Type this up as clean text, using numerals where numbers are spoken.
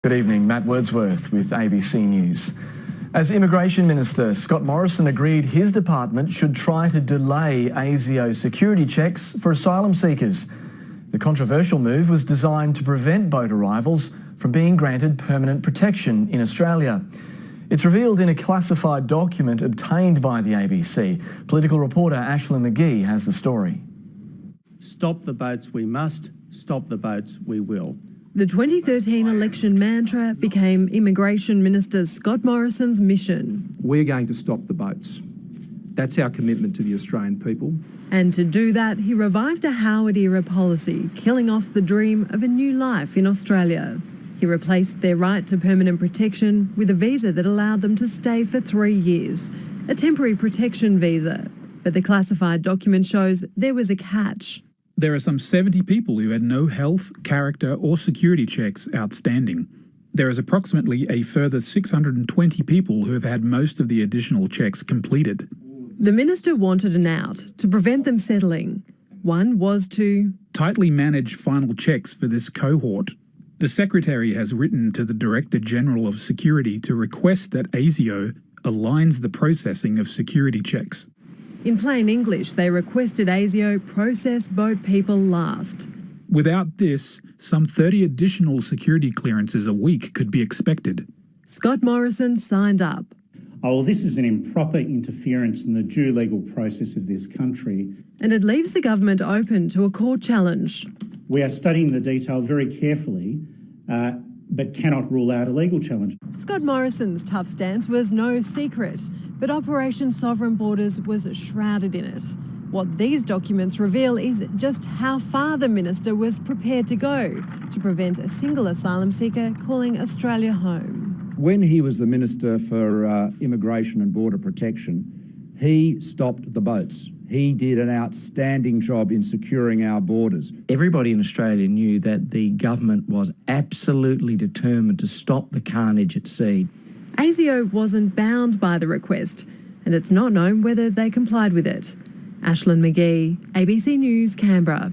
Good evening, Matt Wordsworth with ABC News. As Immigration Minister, Scott Morrison agreed his department should try to delay ASIO security checks for asylum seekers. The controversial move was designed to prevent boat arrivals from being granted permanent protection in Australia. It's revealed in a classified document obtained by the ABC. Political reporter Ashlyn McGee has the story. Stop the boats we must, stop the boats we will. The 2013 election mantra became Immigration Minister Scott Morrison's mission. We're going to stop the boats. That's our commitment to the Australian people. And to do that, he revived a Howard-era policy, killing off the dream of a new life in Australia. He replaced their right to permanent protection with a visa that allowed them to stay for 3 years, a temporary protection visa. But the classified document shows there was a catch. There are some 70 people who had no health, character or security checks outstanding. There is approximately a further 620 people who have had most of the additional checks completed. The minister wanted an out to prevent them settling. One was to tightly manage final checks for this cohort. The Secretary has written to the Director General of Security to request that ASIO aligns the processing of security checks. In plain English, they requested ASIO process boat people last. Without this, some 30 additional security clearances a week could be expected. Scott Morrison signed up. Oh, well, this is an improper interference in the due legal process of this country. And it leaves the government open to a court challenge. We are studying the detail very carefully, but cannot rule out a legal challenge. Scott Morrison's tough stance was no secret, but Operation Sovereign Borders was shrouded in it. What these documents reveal is just how far the minister was prepared to go to prevent a single asylum seeker calling Australia home. When he was the Minister for Immigration and Border Protection, he stopped the boats. He did an outstanding job in securing our borders. Everybody in Australia knew that the government was absolutely determined to stop the carnage at sea. ASIO wasn't bound by the request, and it's not known whether they complied with it. Ashlyn McGee, ABC News, Canberra.